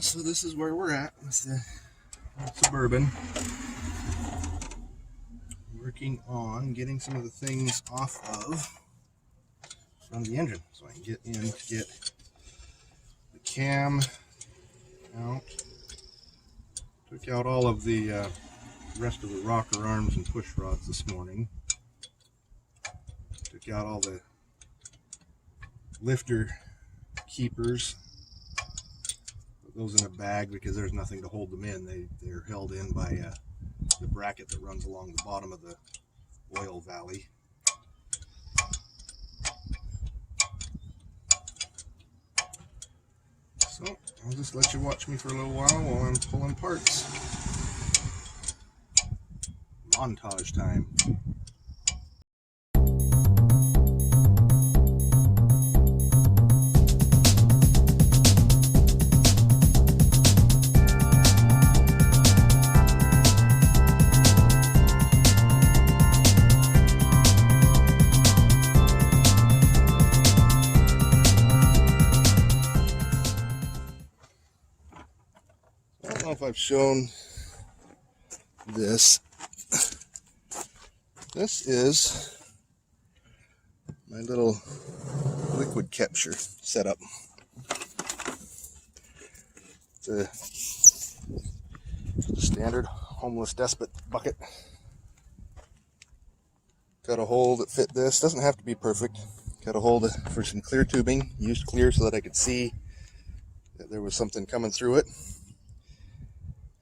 So this is where we're at with the Suburban. Working on getting some of the things off of from the engine so I can get in to get the cam out. Took out all of the rest of the rocker arms and push rods this morning. Took out all the lifter keepers. Put those in a bag because there's nothing to hold them in. They're held in by the bracket that runs along the bottom of the oil valley. So I'll just let you watch me for a little while I'm pulling parts. Montage time. I don't know if I've shown this. This is my little liquid capture setup. It's a standard homeless despot bucket. Got a hole that fit this. Doesn't have to be perfect. Got a hole for some clear tubing. Used clear so that I could see that there was something coming through it.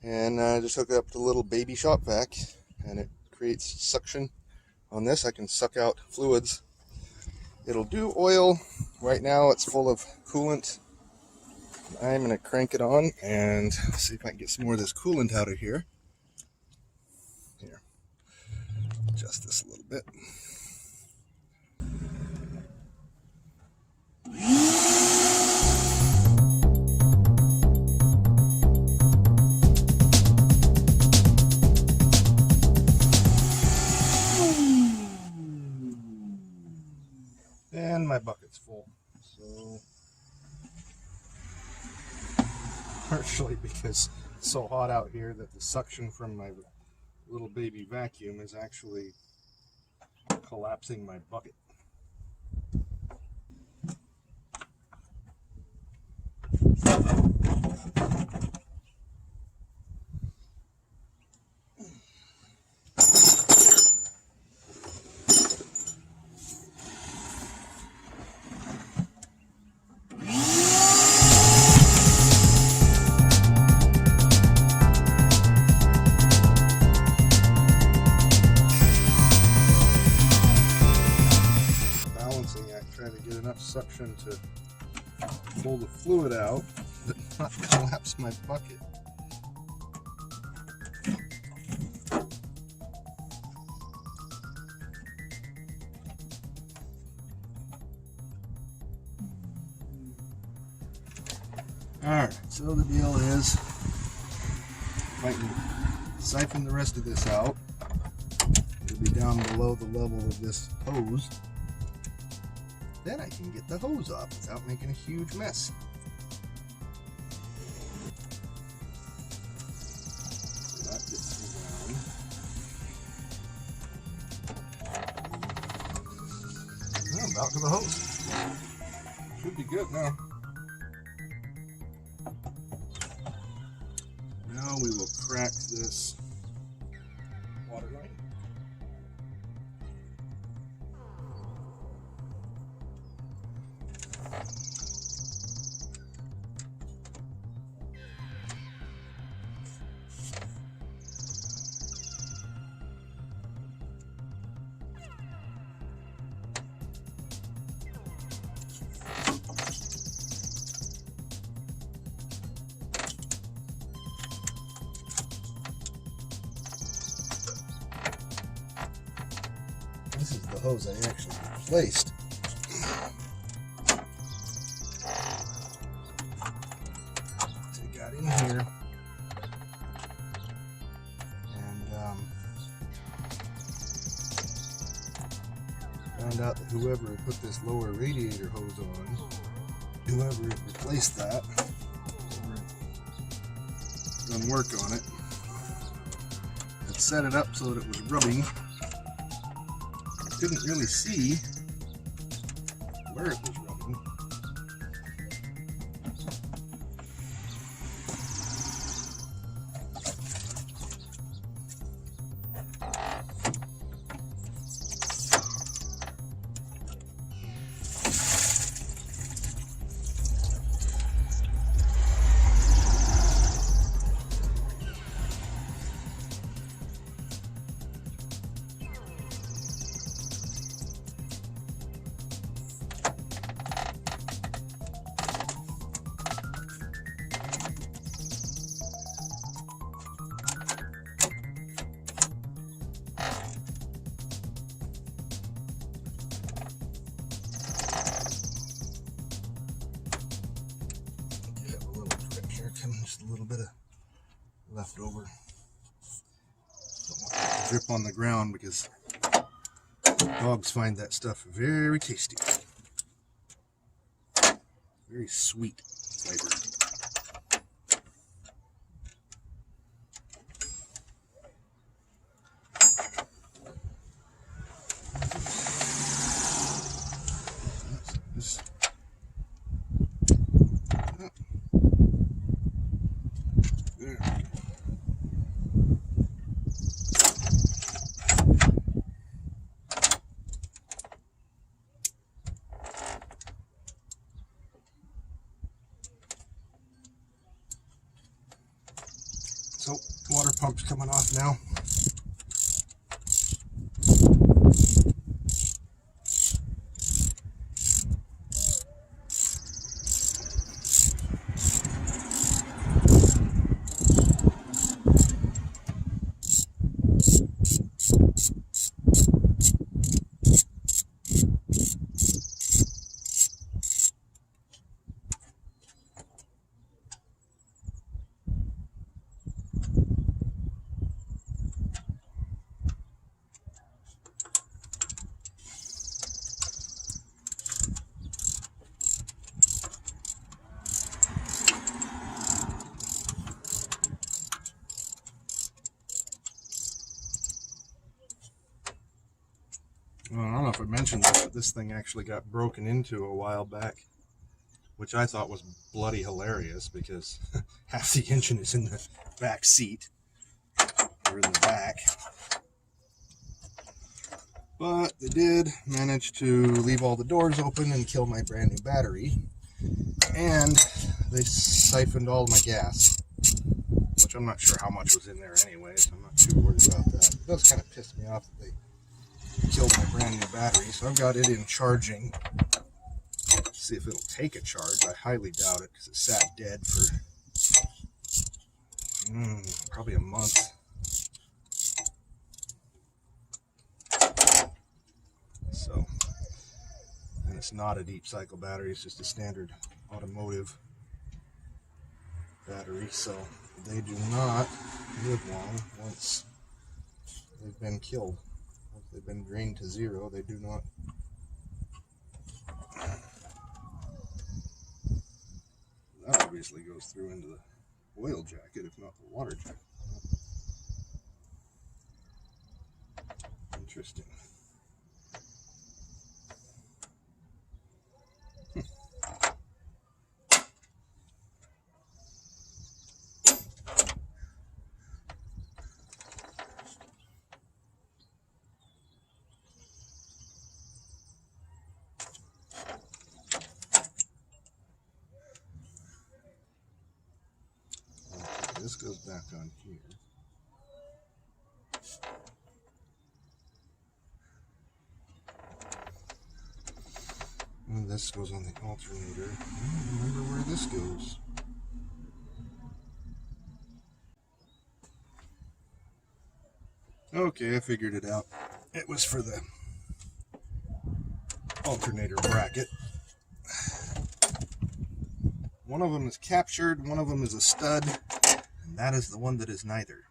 And just hook it up to a little baby shop vac, and it creates suction on this. I can suck out fluids. It'll do oil. Right now it's full of coolant. I'm going to crank it on and see if I can get some more of this coolant out of here. Here, adjust this a little bit. And my bucket's full, so partially because it's so hot out here that the suction from my little baby vacuum is actually collapsing my bucket. Try to get enough suction to pull the fluid out but not collapse my bucket. Alright, so the deal is if I can siphon the rest of this out, it'll be down below the level of this hose. Then I can get the hose off without making a huge mess. So that gets down. Well, about to the hose. Should be good now. Now we will crack this water line. This is the hose I actually replaced. So I got in here and found out that whoever put this lower radiator hose on, whoever replaced that, done work on it. I'd set it up so that it was rubbing. I couldn't really see where it was rubbing. Just a little bit of leftover. Don't want it to drip on the ground because dogs find that stuff very tasty. Very sweet flavor. So, water pump's coming off now. Well, I don't know if I mentioned this, but this thing actually got broken into a while back, which I thought was bloody hilarious because half the engine is in the back seat, or in the back. But they did manage to leave all the doors open and kill my brand new battery, and they siphoned all my gas, which I'm not sure how much was in there anyway, so I'm not too worried about that. It does kind of piss me off that they killed my brand new battery, so I've got it in charging. See if it'll take a charge. I highly doubt it because it sat dead for probably a month. So, and it's not a deep cycle battery, it's just a standard automotive battery, so they do not live long once they've been killed. Once they've been drained to zero, they do not. That obviously goes through into the oil jacket, if not the water jacket. Interesting. This goes back on here. And this goes on the alternator. I don't remember where this goes. Okay, I figured it out. It was for the alternator bracket. One of them is captured, one of them is a stud, and that is the one that is neither.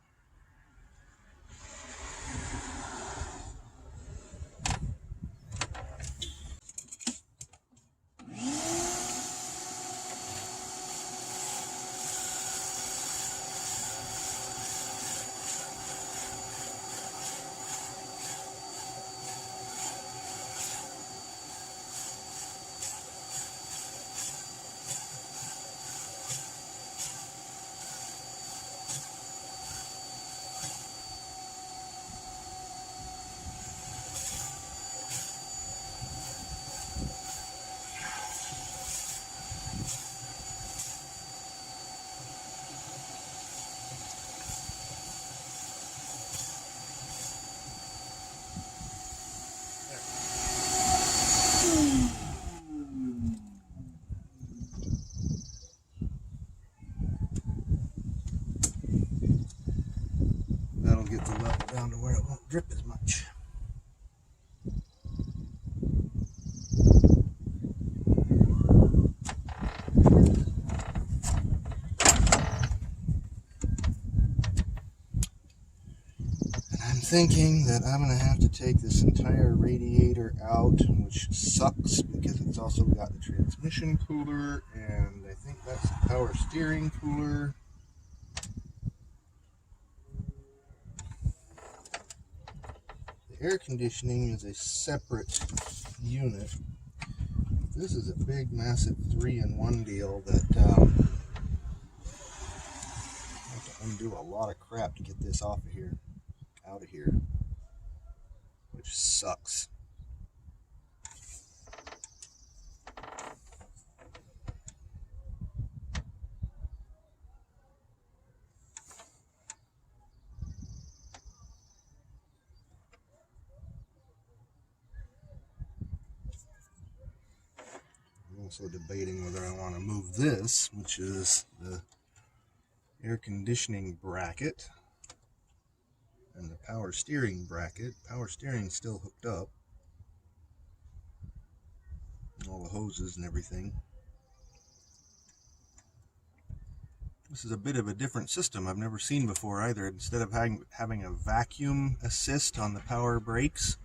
thinking that I'm going to have to take this entire radiator out, which sucks because it's also got the transmission cooler, and I think that's the power steering cooler. The air conditioning is a separate unit. This is a big, massive 3-in-1 deal that I have to undo a lot of crap to get this out of here, which sucks. I'm also debating whether I want to move this, which is the air conditioning bracket and the power steering bracket. Power steering is still hooked up, all the hoses and everything. This is a bit of a different system I've never seen before either. Instead of having a vacuum assist on the power brakes,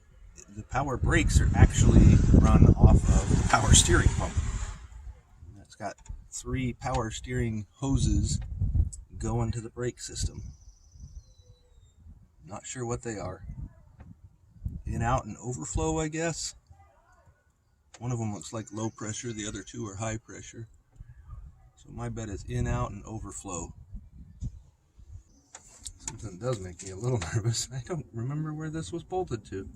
the power brakes are actually run off of the power steering pump. It's got 3 power steering hoses going to the brake system. Not sure what they are. In, out, and overflow, I guess. One of them looks like low pressure, the other 2 are high pressure. So my bet is in, out, and overflow. Something does make me a little nervous. I don't remember where this was bolted to.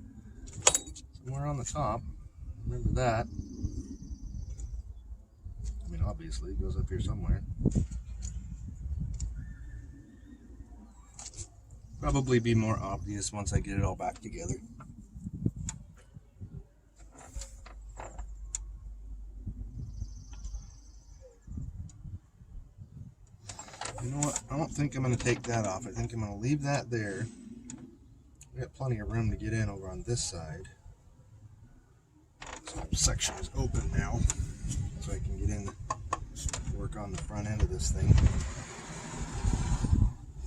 Somewhere on the top. Remember that. I mean, obviously, it goes up here somewhere. Probably be more obvious once I get it all back together. You know what? I don't think I'm going to take that off. I think I'm going to leave that there. We got plenty of room to get in over on this side. This whole section is open now, so I can get in, work on the front end of this thing.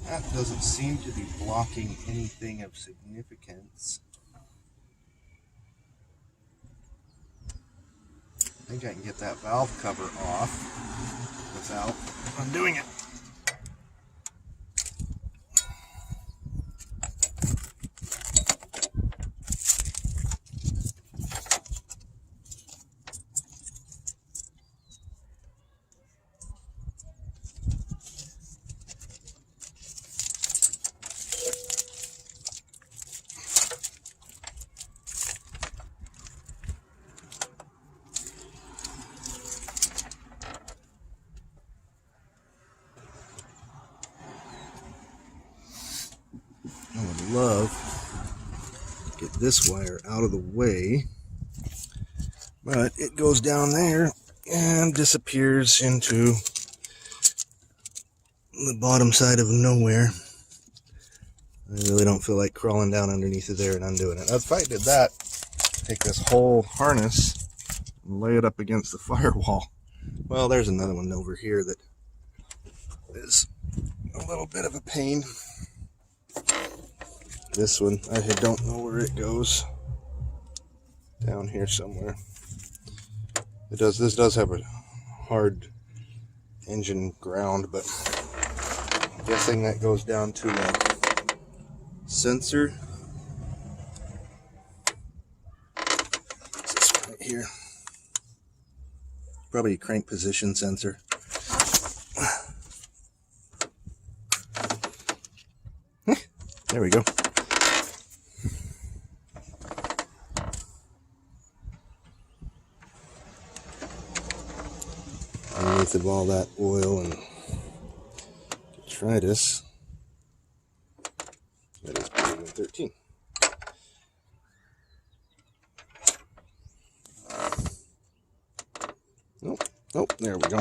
That doesn't seem to be blocking anything of significance. I think I can get that valve cover off without undoing it. I would love to get this wire out of the way, but it goes down there and disappears into the bottom side of nowhere. I really don't feel like crawling down underneath of there and undoing it. If I did that, take this whole harness and lay it up against the firewall. Well, there's another one over here that is a little bit of a pain. This one, I don't know where it goes. Down here somewhere. This does have a hard engine ground, but I'm guessing that goes down to the sensor. What's this right here? Probably a crank position sensor. There we go. Underneath of all that oil and detritus, that is Burban 13. Nope, there we go.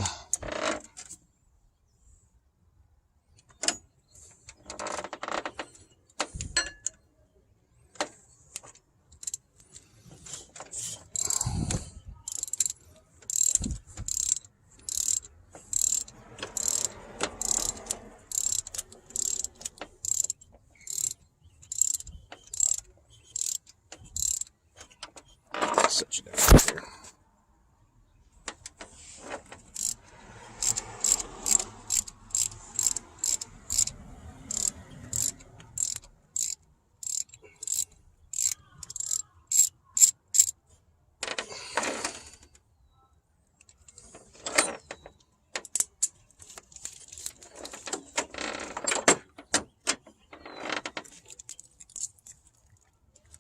set you down here.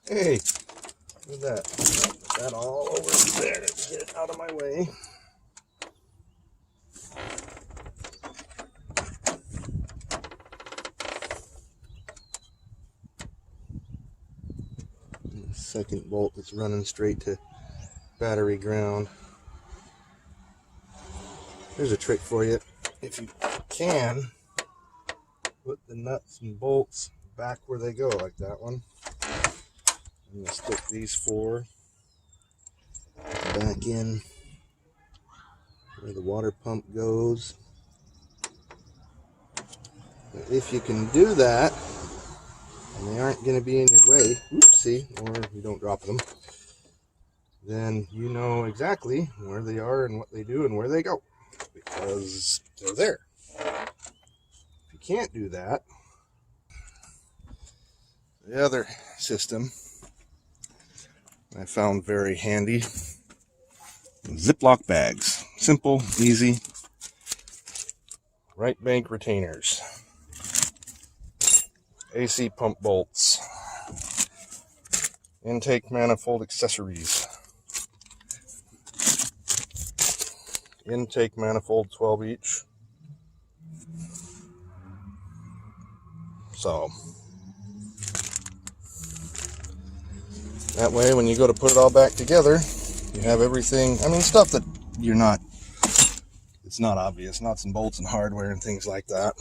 Hey, look at that. Put that all over there to get it out of my way. And the second bolt that's running straight to battery ground. Here's a trick for you. If you can, put the nuts and bolts back where they go, like that one. I'm going to stick these four back in where the water pump goes. But if you can do that, and they aren't going to be in your way, oopsie, or you don't drop them, then you know exactly where they are and what they do and where they go, because they're there. If you can't do that, the other system I found very handy. Ziploc bags. Simple, easy. Right bank retainers. AC pump bolts. Intake manifold accessories. Intake manifold 12 each. So that way, when you go to put it all back together, you have everything. I mean, stuff that it's not obvious, nuts and bolts and hardware and things like that.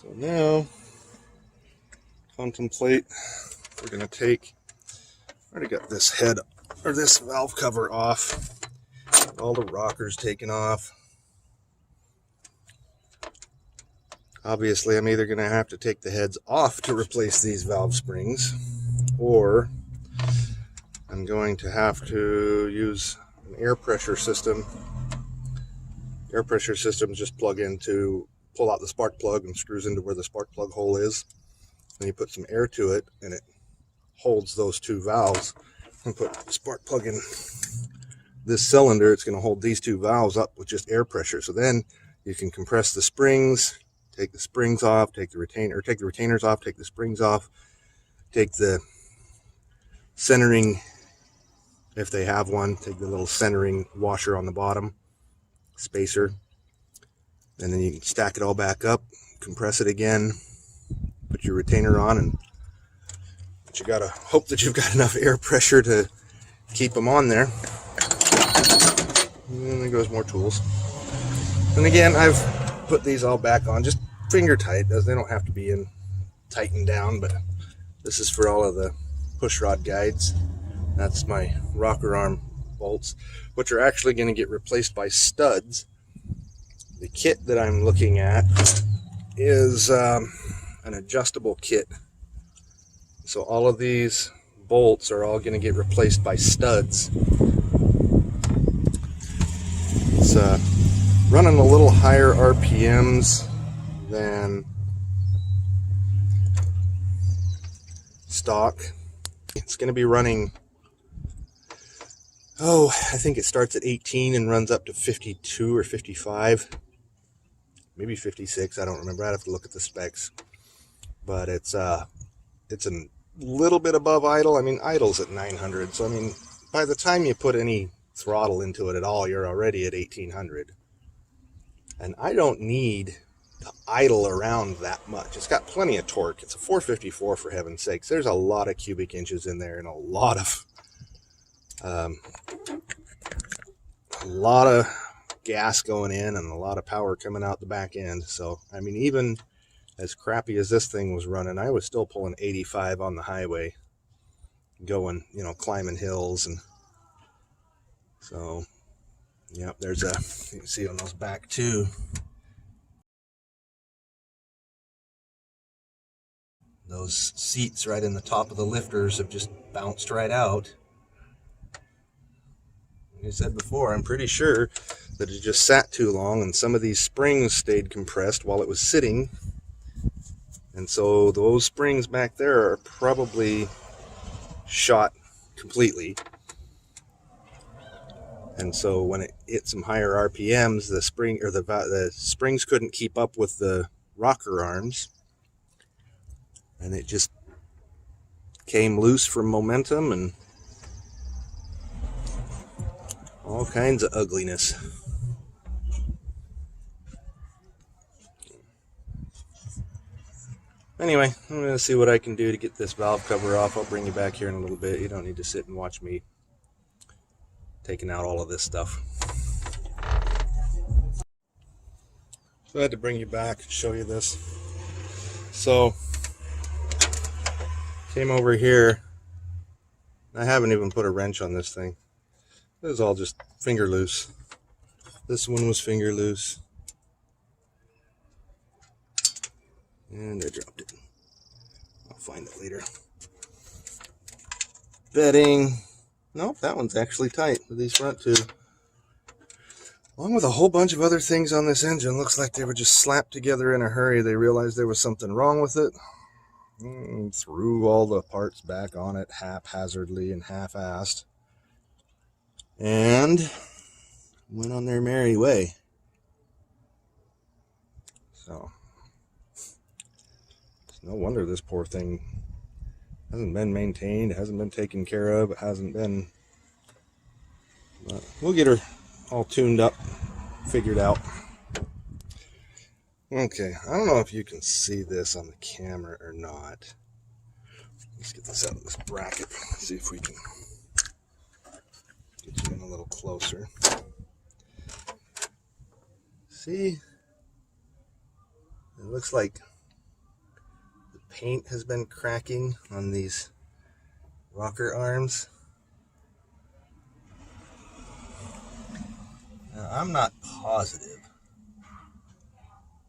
So now, contemplate, we're going to take, I already got this head, or this valve cover off, all the rockers taken off. Obviously, I'm either going to have to take the heads off to replace these valve springs, or I'm going to have to use an air pressure system. Air pressure systems just plug into, pull out the spark plug and screws into where the spark plug hole is. And you put some air to it, and it holds those two valves. And put the spark plug in this cylinder, it's going to hold these two valves up with just air pressure. So then you can compress the springs, take the springs off, take the retainers off, take the springs off, take the centering, if they have one, take the little centering washer on the bottom, spacer, and then you can stack it all back up, compress it again, put your retainer on, but you gotta hope that you've got enough air pressure to keep them on there. And then there goes more tools. And again, I've put these all back on, just finger tight, as they don't have to be tightened down, but this is for all of the push rod guides. That's my rocker arm bolts, which are actually going to get replaced by studs. The kit that I'm looking at is an adjustable kit. So all of these bolts are all going to get replaced by studs. It's running a little higher RPMs than stock. It's going to be running, I think it starts at 18 and runs up to 52 or 55, maybe 56. I don't remember. I'd have to look at the specs. But it's a little bit above idle. I mean, idle's at 900. So I mean, by the time you put any throttle into it at all, you're already at 1800. And I don't need to idle around that much. It's got plenty of torque. It's a 454, for heaven's sakes. There's a lot of cubic inches in there and a lot of gas going in and a lot of power coming out the back end. So I mean, even as crappy as this thing was running, I was still pulling 85 on the highway, going, climbing hills. And so yeah, there's you can see on those back two Those seats right in the top of the lifters have just bounced right out. Like I said before, I'm pretty sure that it just sat too long and some of these springs stayed compressed while it was sitting. And so those springs back there are probably shot completely. And so when it hit some higher RPMs, the springs couldn't keep up with the rocker arms. And it just came loose from momentum and all kinds of ugliness. Anyway, I'm going to see what I can do to get this valve cover off. I'll bring you back here in a little bit. You don't need to sit and watch me taking out all of this stuff. So I had to bring you back and show you this. So, came over here. I haven't even put a wrench on this thing. It was all just finger loose. This one was finger loose. And I dropped it. I'll find it later. Bedding. Nope, that one's actually tight with these front two. Along with a whole bunch of other things on this engine. Looks like they were just slapped together in a hurry. They realized there was something wrong with it. Threw all the parts back on it haphazardly and half-assed. And went on their merry way. So, it's no wonder this poor thing hasn't been maintained, hasn't been taken care of, it hasn't been... we'll get her all tuned up, figured out. Okay, I don't know if you can see this on the camera or not. Let's get this out of this bracket, see if we can get you in a little closer. See? It looks like the paint has been cracking on these rocker arms. Now, I'm not positive,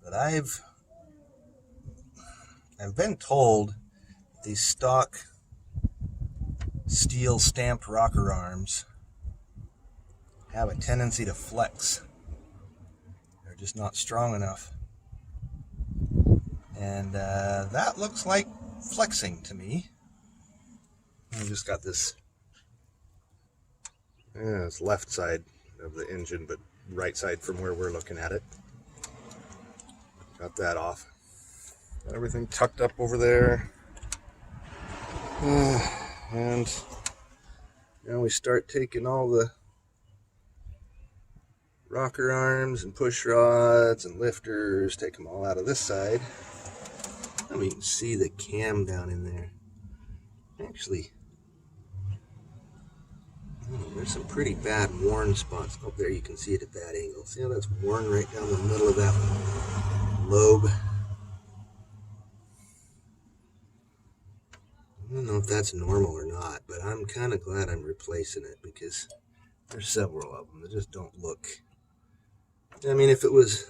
but I've been told these stock steel stamped rocker arms have a tendency to flex. They're just not strong enough. And that looks like flexing to me. I just got this, it's left side of the engine, but right side from where we're looking at it. Got that off. Got everything tucked up over there. And now we start taking all the rocker arms and push rods and lifters, take them all out of this side. And we can see the cam down in there. Actually, there's some pretty bad worn spots. Oh, there you can see it at that angle. See how that's worn right down the middle of that lobe? I don't know if that's normal or not, but I'm kind of glad I'm replacing it because there's several of them that just don't look. I mean, if it was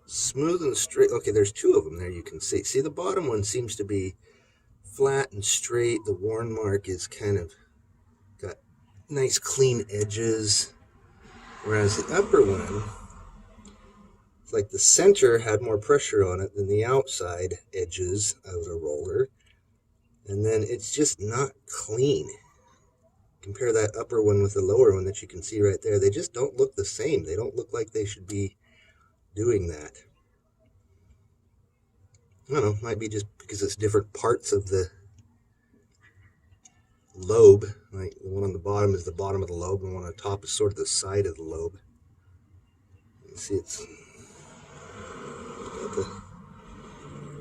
smooth and straight, okay, there's two of them there you can see. See, the bottom one seems to be flat and straight. The worn mark is kind of got nice clean edges, whereas the upper one, it's like the center had more pressure on it than the outside edges of the roller, and then it's just not clean. Compare that upper one with the lower one that you can see right there. They just don't look the same. They don't look like they should be doing that. I don't know, might be just because it's different parts of the lobe. Like the one on the bottom is the bottom of the lobe, and the one on the top is sort of the side of the lobe. You see it's got the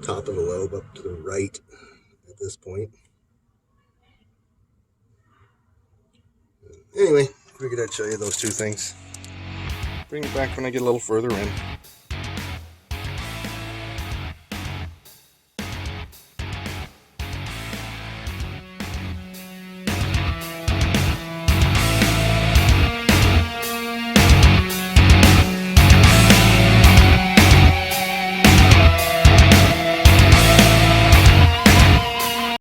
top of the lobe up to the right at this point. Anyway, figured I'd show you those two things. Bring it back when I get a little further in.